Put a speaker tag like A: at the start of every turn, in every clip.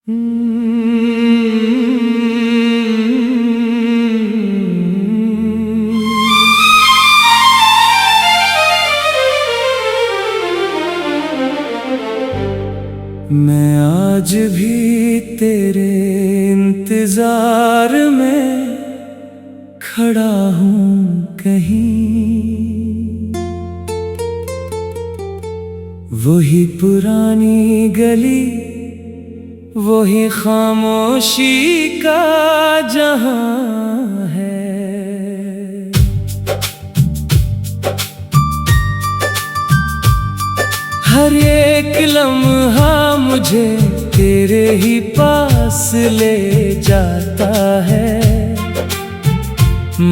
A: मैं आज भी तेरे इंतजार में खड़ा हूँ कहीं, वही पुरानी गली, वही खामोशी का जहां है। हर एक लम्हा मुझे तेरे ही पास ले जाता है,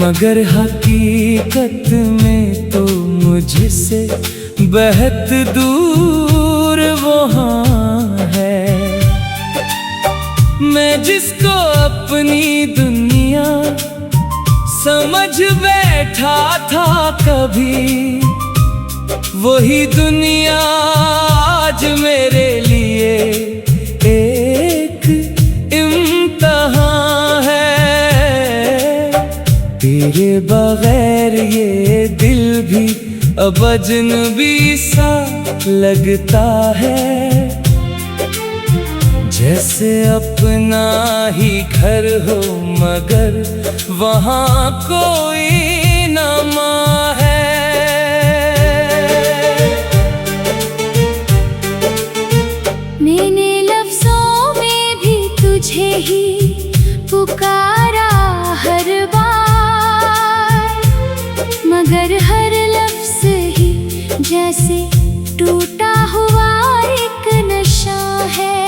A: मगर हकीकत में तो मुझसे बेहद दूर वहाँ है। मैं जिसको अपनी दुनिया समझ बैठा था कभी, वही दुनिया आज मेरे लिए एक इम्तिहान है। तेरे बगैर ये दिल भी अब अजनबी सा लगता है, जैसे अपना ही घर हो मगर वहाँ कोई न माँ है।
B: मैंने लफ्जों में भी तुझे ही पुकारा हर बार, मगर हर लफ्ज ही जैसे टूटा हुआ एक नशा है।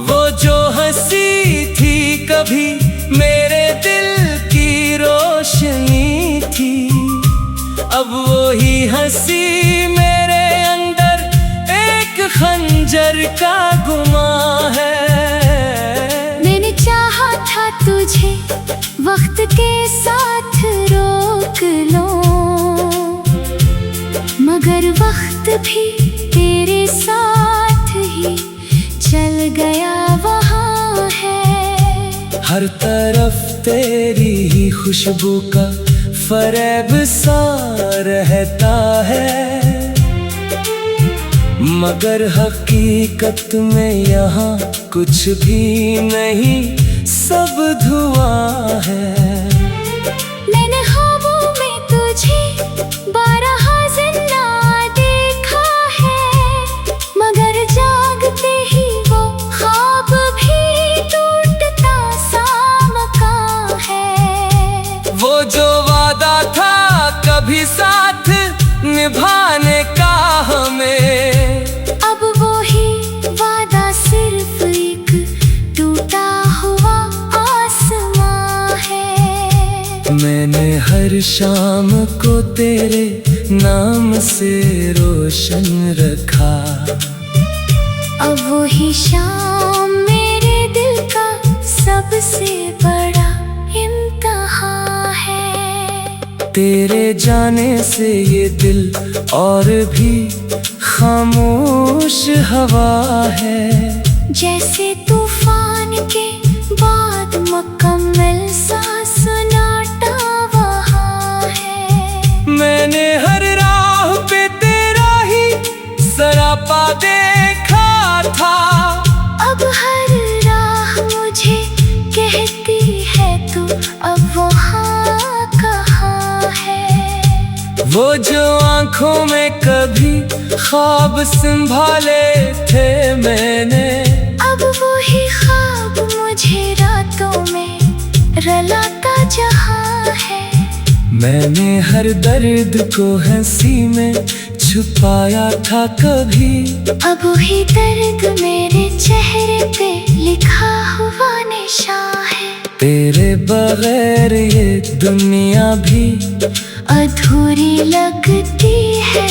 A: वो जो हंसी थी कभी मेरे दिल की रोशनी थी, अब वो ही हंसी मेरे अंदर एक खंजर का गुमा है।
B: मैंने चाहा था तुझे वक्त के साथ रोक लो, मगर वक्त भी तेरे साथ ही चल गया वहाँ है।
A: हर तरफ तेरी ही खुशबू का फरेब सा रहता है, मगर हकीकत में यहाँ कुछ भी नहीं, सब धुआं है।
B: मैंने ख्वाबों में तुझे 12 जिंदा देखा है, मगर जागते ही वो ख्वाब भी टूटता सा मकान है।
A: वो जो वादा था कभी साथ निभाने का हमें,
B: अब वो ही वादा सिर्फ एक टूटा हुआ आसमां है।
A: मैंने हर शाम को तेरे नाम से रोशन रखा,
B: अब वो ही शाम मेरे दिल का सबसे बड़ा इम्तिहान है।
A: तेरे जाने से ये दिल और भी खामोश हवा है,
B: जैसे तूफान के बाद मुकम्मल सा सन्नाटा वहाँ है।
A: मैंने हर राह पे तेरा ही सरापा देखा था,
B: अब हर राह मुझे कहती है तू अब वहाँ कहाँ है।
A: वो जो आँखों में कभी ख्वाब संभाले थे मैंने,
B: अब वही ख्वाब मुझे रातों में रलाता जहाँ है।
A: मैंने हर दर्द को हंसी में छुपाया था कभी,
B: अब वही दर्द मेरे चेहरे पे लिखा हुआ निशान है।
A: तेरे बगैर ये दुनिया भी
B: अधूरी लगती है,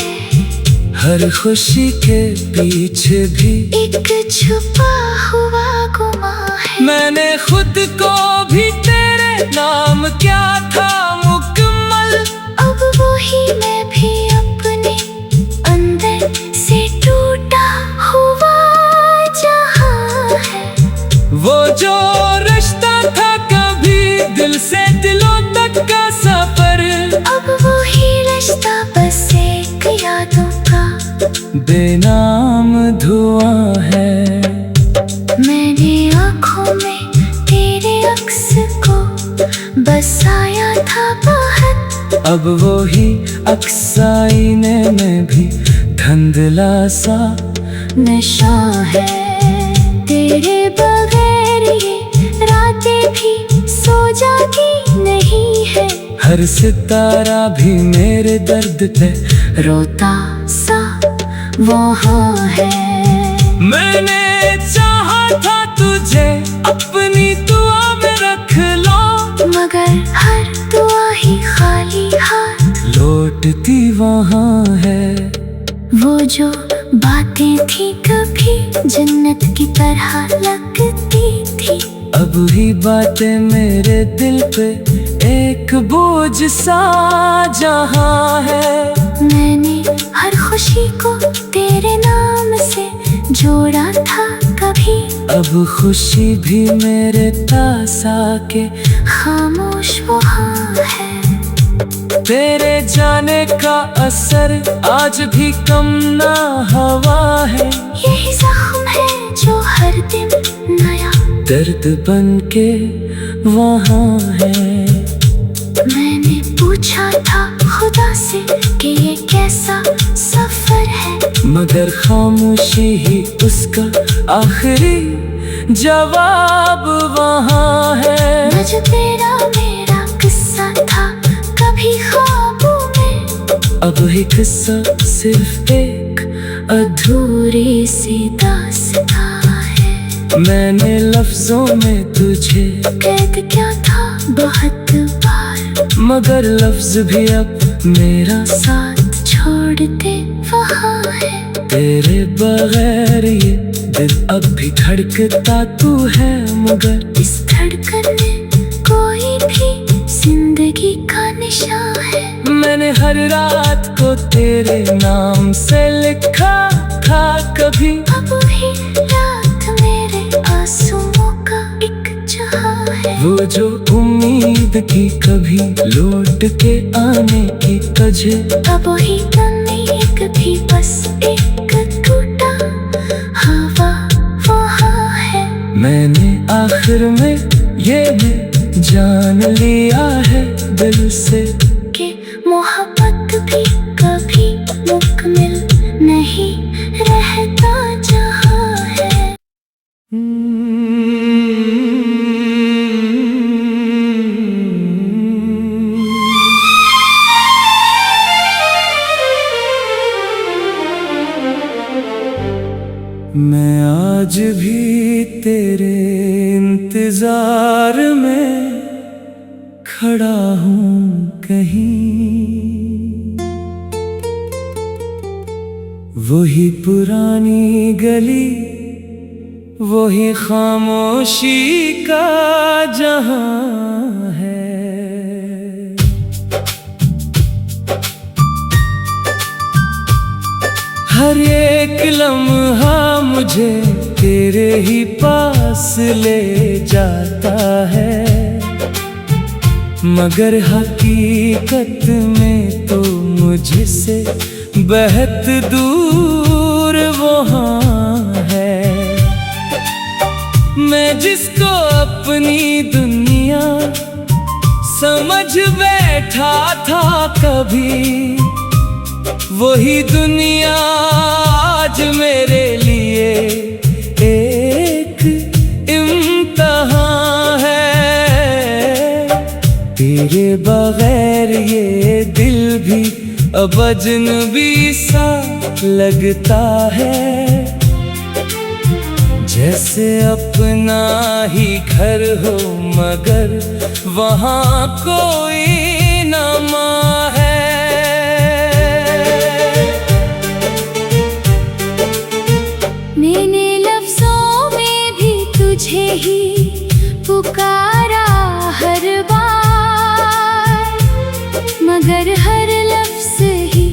A: हर खुशी के पीछे भी
B: एक छुपा हुआ गुमा है।
A: मैंने खुद को भी तेरे नाम क्या था मुकम्मल,
B: अब वही मैं भी अपने अंदर से टूटा हुआ जहां है।
A: वहाँ है।
B: मैंने आँखों में तेरे अक्स को बसाया था बहुत,
A: अब वो ही अक्स आईने में भी धुंधला सा
B: नशा है। तेरे बगैर ये रातें भी सो जाती नहीं है।
A: हर सितारा भी मेरे दर्द पे
B: रोता सा वहाँ है।
A: मैंने चाहा था तुझे अपनी दुआ में रख लो,
B: मगर हर दुआ ही खाली हाथ
A: लौटती वहाँ है।
B: वो जो बातें थी कभी जन्नत की तरह लगती थी,
A: अब ही बातें मेरे दिल पे एक बोझ सा जहाँ है।
B: मैंने हर खुशी को तेरे नाम से जोड़ा था कभी,
A: अब खुशी भी मेरे पास आके
B: खामोश वहाँ है।
A: तेरे जाने का असर आज भी कम ना हवा है।
B: यही जख्म है जो हर दिन नया
A: दर्द बन के वहाँ है।
B: मैंने पूछा था खुदा से कि ये कैसा सफर है,
A: मगर खामोशी ही उसका आखिरी जवाब वहाँ है।
B: न जो तेरा मेरा किस्सा था कभी ख्वाबों में,
A: अब ही किस्सा सिर्फ एक
B: अधूरी सी दास्तां है।
A: मैंने लफ्जों में तुझे
B: कैद क्या था बहुत बार,
A: मगर लफ्ज भी अब मेरा
B: साथ छोड़ते वहाँ है।
A: तेरे बगैर ये दिल अब भी धड़कता तू है, मगर
B: इस धड़कन में कोई भी जिंदगी का निशान है।
A: मैंने हर रात को तेरे नाम से लिखा था कभी,
B: अब वही रात मेरे आंसुओं का एक जहां है।
A: वो जो उम्मीद की कभी लौट के आने की तुझे,
B: अब वही तन्नीक भी बस एक टूटा हवा वहाँ है।
A: मैंने आखिर में ये भी जान लिया है दिल से
B: कि मोहब्बत भी कभी मुकम्मल नहीं रहता जहाँ है।
A: मैं आज भी तेरे इंतजार में खड़ा हूँ कहीं, वही पुरानी गली, वही खामोशी का जहां है। हर एक लम्हा मुझे तेरे ही पास ले जाता है, मगर हकीकत में तो मुझसे बहुत दूर वहाँ है। मैं जिसको अपनी दुनिया समझ बैठा था कभी, वही दुनिया आज मेरे लिए एक इम्तिहान है। तेरे बगैर ये दिल भी अब अजनबी सा लगता है, जैसे अपना ही घर हो मगर वहाँ कोई ना माँ है।
B: मैंने लफ्जों में भी तुझे ही पुकारा हर बार, मगर हर लफ्ज ही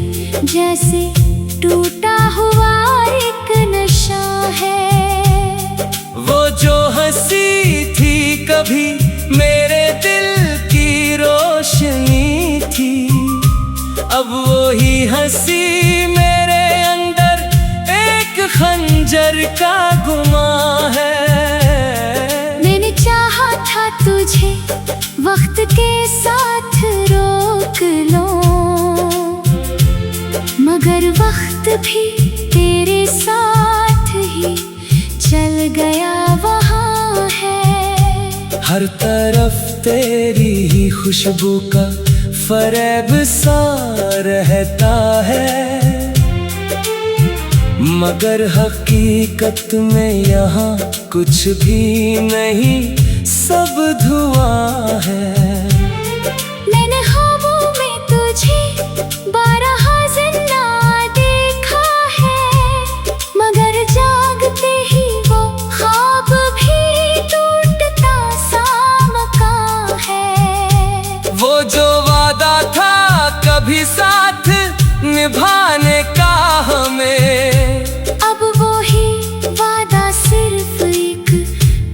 B: जैसे टूटा हुआ एक नशा है।
A: वो जो हंसी थी कभी मेरे दिल की रोशनी थी, अब वो ही हंसी मेरे अंदर एक खंजर सफर का गुमा है।
B: मैंने चाहा था तुझे वक्त के साथ रोक लो, मगर वक्त भी तेरे साथ ही चल गया वहाँ है।
A: हर तरफ तेरी ही खुशबू का फरेब सा रहता है, मगर हकीकत में यहाँ कुछ भी नहीं, सब धुआं है।
B: मैंने ख्वाबों में तुझे 12 जिंदा देखा है, मगर जागते ही वो ख्वाब भी टूटता सा मकान है।
A: वो जो वादा था कभी साथ निभाने का हमें,
B: अब वो ही वादा सिर्फ एक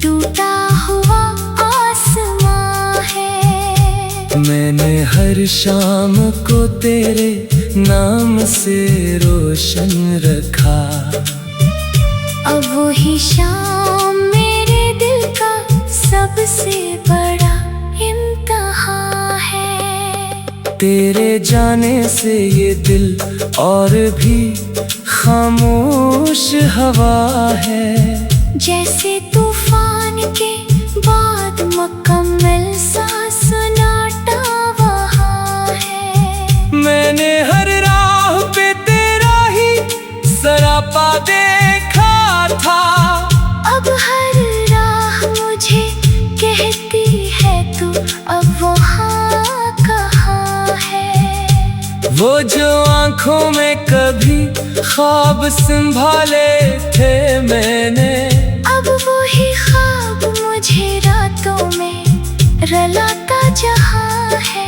B: टूटा हुआ आसमां है।
A: मैंने हर शाम को तेरे नाम से रोशन रखा,
B: अब वो ही शाम मेरे दिल का सबसे बड़ा इम्तिहान है।
A: तेरे जाने से ये दिल और भी खामोश हवा है।
B: जैसे तूफान के बाद मुकम्मल सा सन्नाटा वहाँ है।
A: मैंने हर राह पे तेरा ही सरापा देखा था,
B: अब हर राह मुझे कहती है तू अब वहाँ कहाँ है।
A: वो जो आँखों में कभी ख्वाब संभाले थे मैंने,
B: अब वही ख्वाब मुझे रातों में रुलाता जहाँ है।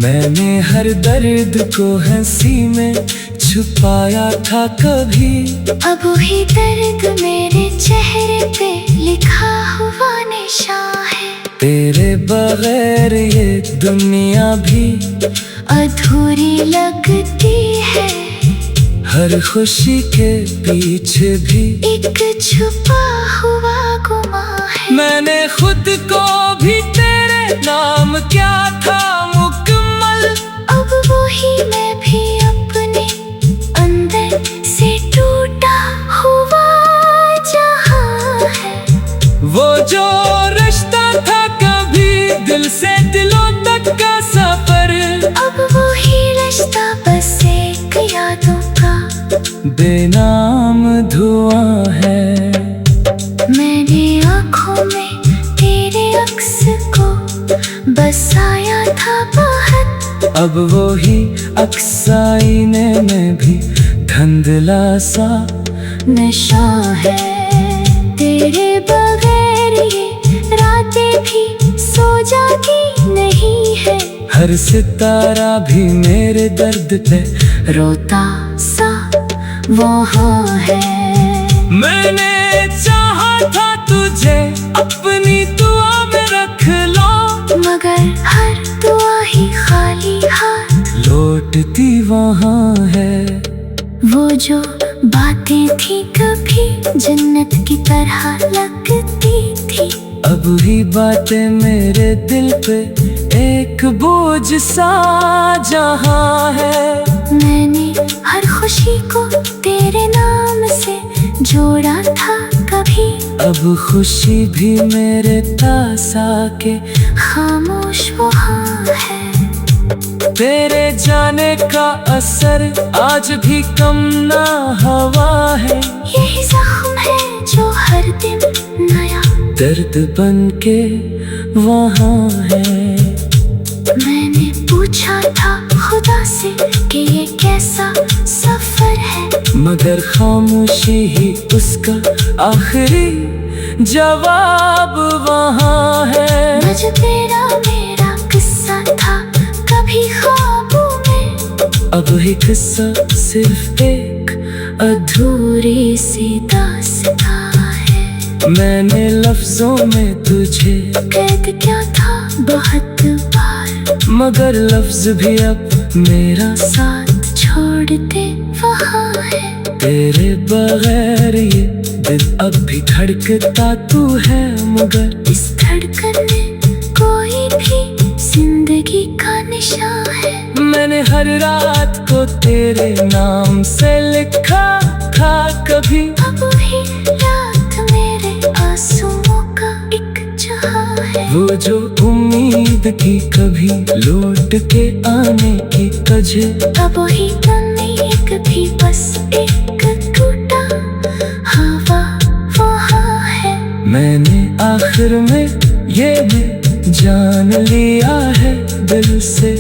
A: मैंने हर दर्द को हंसी में छुपाया था कभी,
B: अब वही दर्द मेरे चेहरे पे लिखा हुआ निशान है।
A: तेरे बगैर ये दुनिया भी
B: अधूरी लगती है,
A: हर खुशी के पीछे भी
B: एक छुपा हुआ गुमा है।
A: मैंने खुद को भी तेरे नाम क्या था मुकम्मल,
B: अब वही मैं भी अपने अंदर से टूटा हुआ जहाँ है।
A: वो जो रिश्ता था कभी दिल से दिलों तक का सफर,
B: अब वही रिश्ता बस एक यादों का
A: बेनाम धुआं है।
B: मैंने आँखों में तेरे अक्स को बसाया था बहुत,
A: अब वो ही अक्स आईने में भी धुंधला सा
B: नशा है। तेरे बगैर ये रातें भी सो जाती नहीं है,
A: हर सितारा भी मेरे दर्द पे
B: रोता सा वहाँ है।
A: मैंने चाहा था तुझे अपनी दुआ में रख लो,
B: मगर हर दुआ ही खाली हाथ
A: लौटती वहाँ है।
B: वो जो बातें थी कभी जन्नत की तरह लगती थी,
A: अब ही बातें मेरे दिल पे एक बोझ सा जहाँ है।
B: मैंने हर खुशी को तेरे नाम से जोड़ा था कभी,
A: अब खुशी भी मेरे पास आके
B: खामोश वहाँ है।
A: तेरे जाने का असर आज भी कम ना हवा है।
B: यही जख्म है जो हर दिन नया
A: दर्द बन के वहाँ है।
B: मैंने पूछा था खुदा से कि ये कैसा सफर है,
A: मगर खामोशी ही उसका आखिरी जवाब वहाँ है।
B: न जो तेरा मेरा किस्सा था कभी ख्वाबों में,
A: अब ही किस्सा सिर्फ एक
B: अधूरी सी दास्तां है।
A: मैंने लफ्जों में तुझे
B: कैद क्या था बहुत बार,
A: मगर लफ्ज भी अब मेरा
B: साथ छोड़ दे वहाँ है।
A: तेरे बगैर ये दिल अब भी धड़कता तू है, मगर
B: इस धड़कन में कोई भी जिंदगी का निशान है।
A: मैंने हर रात को तेरे नाम से लिखा था कभी।
B: अब वही रात मेरे आंसुओं का एक जहां है।
A: वो जो उम्मीद थी कभी लौट के आने की तुझे,
B: अब वही उम्मीद भी बस एक टूटा हवा वहाँ है।
A: मैंने आखिर में ये भी जान लिया है दिल से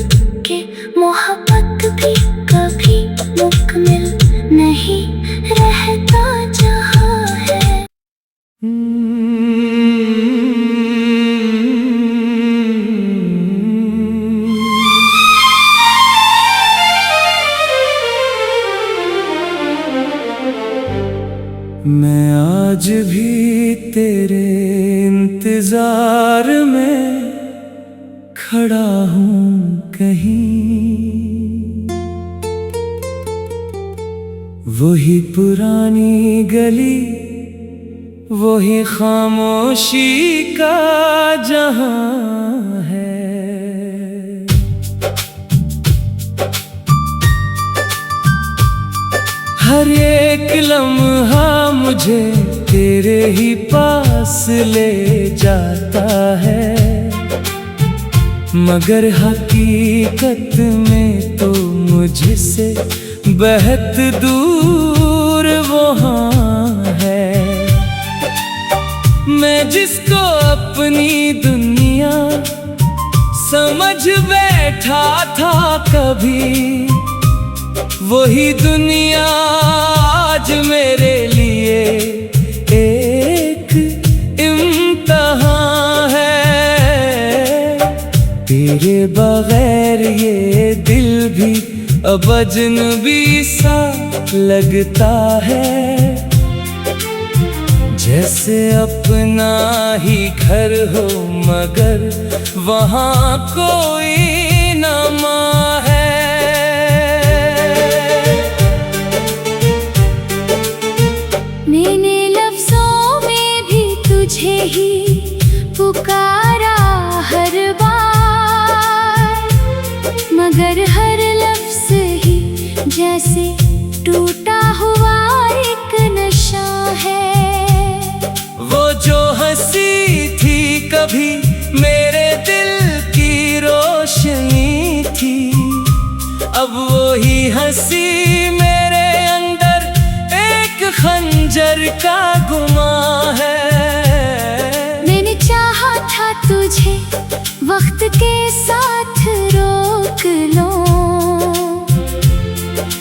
B: कि मोहब्बत भी कभी मुकम्मल नहीं रहता जहाँ है।
A: मैं आज भी तेरे इंतजार में खड़ा हूँ कहीं, वही पुरानी गली, वही खामोशी का जहां है। हर एक लम्हा मुझे तेरे ही पास ले जाता है, मगर हकीकत में तो मुझसे बहुत दूर वहाँ है। मैं जिसको अपनी दुनिया समझ बैठा था कभी, वही दुनिया आज मेरे लिए एक इम्तिहान है। तेरे बगैर ये दिल भी अब अजनबी सा लगता है, जैसे अपना ही घर हो मगर वहाँ कोई ना माँ है।
B: मैंने लफ्जों में भी तुझे ही पुकारा हर बार, मगर हर लफ्ज ही जैसे टूटा हुआ एक नशा है।
A: वो जो हंसी थी कभी मेरे दिल की रोशनी थी, अब वो ही हंसी मेरे अंदर एक खंजर का गुमा है।
B: मैंने चाहा था तुझे वक्त के साथ रोक लो,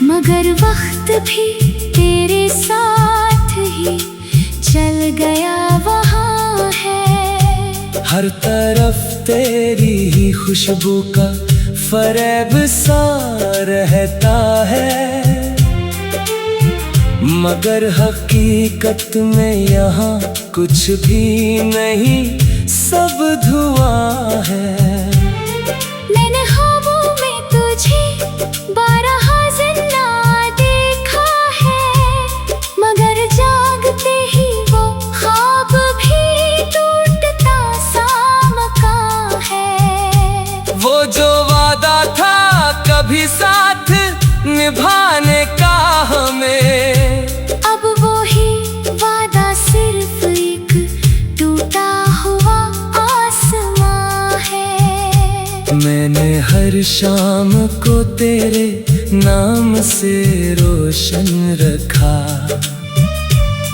B: मगर वक्त भी तेरे साथ ही चल गया वहाँ है।
A: हर तरफ तेरी ही खुशबू का फरेब सा रहता है, मगर हकीकत में यहाँ कुछ भी नहीं, सब धुआं है।
B: मैंने ख्वाबों में तुझे 12 जिंदा देखा है, मगर जागते ही वो ख्वाब भी टूटता सा मकान है।
A: वो जो वादा था कभी साथ निभाने का हमें,
B: अब वो ही वादा सिर्फ एक टूटा हुआ आसमां है।
A: मैंने हर शाम को तेरे नाम से रोशन रखा,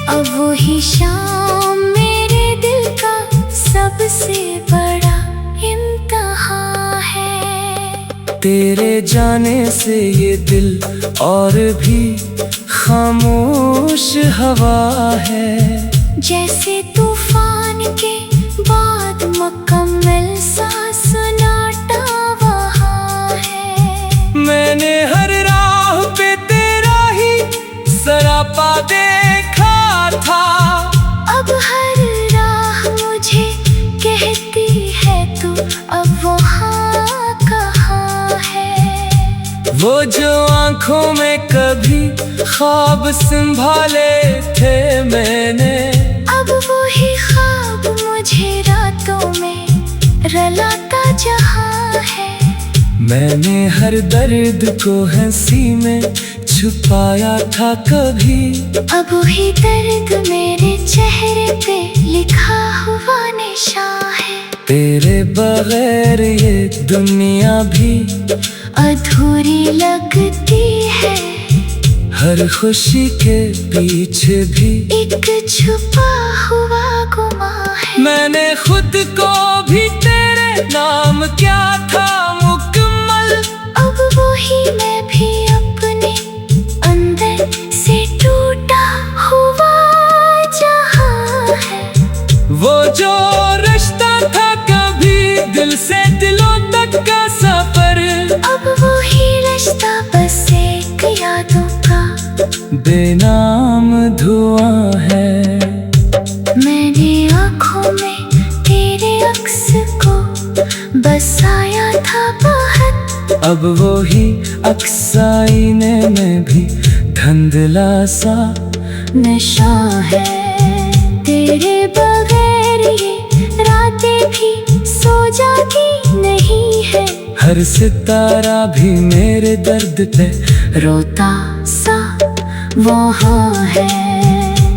B: अब वो ही शाम मेरे दिल का सबसे बड़ा इम्तिहान है।
A: तेरे जाने से ये दिल और भी खामोश हवा है,
B: जैसे तूफान के बाद मुकम्मल सा सन्नाटा वहाँ है।
A: मैंने हर राह पे तेरा ही सरापा देखा था,
B: अब हर राह मुझे कहती है तू अब वहाँ कहाँ है।
A: वो जो आंखों में कभी ख्वाब संभाले थे मैंने,
B: अब वही ख्वाब मुझे रातों में रुलाता जहां है।
A: मैंने हर दर्द को हंसी में छुपाया था कभी,
B: अब वही दर्द मेरे चेहरे पे लिखा हुआ निशान है।
A: तेरे बगैर ये दुनिया भी
B: अधूरी लगती है,
A: हर खुशी के पीछे भी
B: एक छुपा हुआ गुमां है।
A: मैंने खुद को भी तेरे नाम क्या था मुकम्मल,
B: अब वही मैं भी अपने अंदर से टूटा हुआ जहां है।
A: वो जो रिश्ता था कभी दिल से दिलों तक का सफर,
B: अब वही रिश्ता बस एक यादों का
A: बेनाम धुआं है।
B: मैंने आँखों में तेरे अक्स को बसाया था बाहर,
A: अब वो ही अक्स आईने में भी धुंधला सा
B: नशा है। तेरे बगैर ये रातें भी सो जाती नहीं है,
A: हर सितारा भी मेरे दर्द पे
B: रोता सा वहाँ है।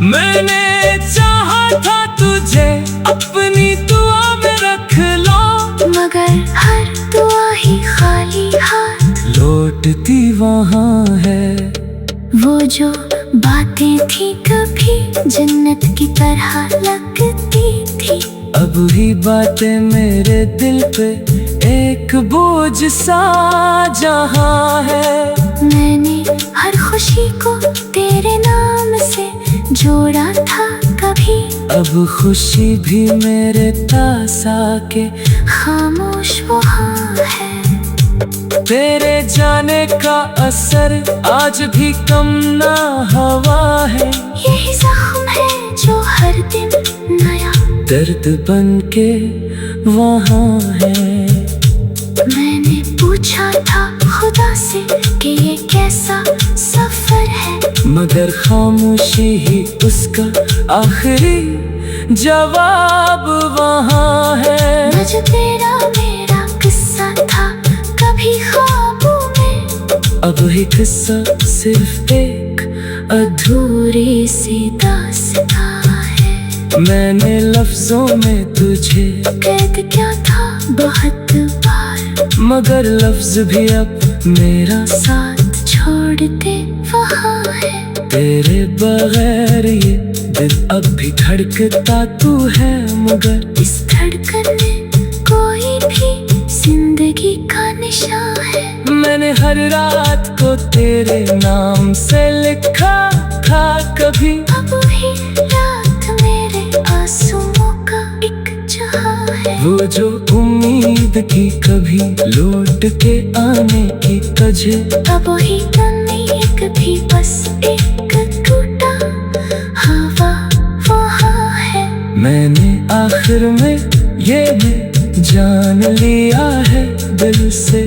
A: मैंने चाहा था तुझे अपनी दुआ में रख लो,
B: मगर हर दुआ ही खाली हाथ
A: लौटती वहाँ है।
B: वो जो बातें थी कभी जन्नत की तरह लगती थी,
A: अब ही बातें मेरे दिल पे एक बोझ सा जहां है।
B: मैंने हर खुशी को तेरे नाम से जोड़ा था कभी,
A: अब खुशी भी मेरे पास आके
B: खामोश वहाँ है।
A: तेरे जाने का असर आज भी कम ना हवा है,
B: यही जख्म है जो हर दिन नया
A: दर्द बन के वहाँ है।
B: मैंने पूछा था खुदा से कि ये कैसा सफर है,
A: मगर खामोशी ही उसका आखिरी जवाब वहाँ है।
B: न जो तेरा मेरा किस्सा था कभी ख्वाबों में,
A: अब ही किस्सा सिर्फ एक
B: अधूरी सी दास्तां है।
A: मैंने लफ्जों में तुझे
B: कैद क्या था बहुत बार,
A: मगर लफ्ज भी अब मेरा
B: साथ छोड़ते वहाँ है।
A: तेरे बगैर ये दिल अब भी धड़कता तू है, मगर
B: इस धड़कन में कोई भी जिंदगी का निशान है।
A: मैंने हर रात को तेरे नाम से लिखा था कभी,
B: अब वही रात मेरे आंसुओं का एक जहां है।
A: वो जो उम्मीद की कभी लौट के आने की तुझे,
B: अब वही दम एक भी बस एक टूटा हवा वहाँ है।
A: मैंने आखिर में ये जान लिया है दिल से,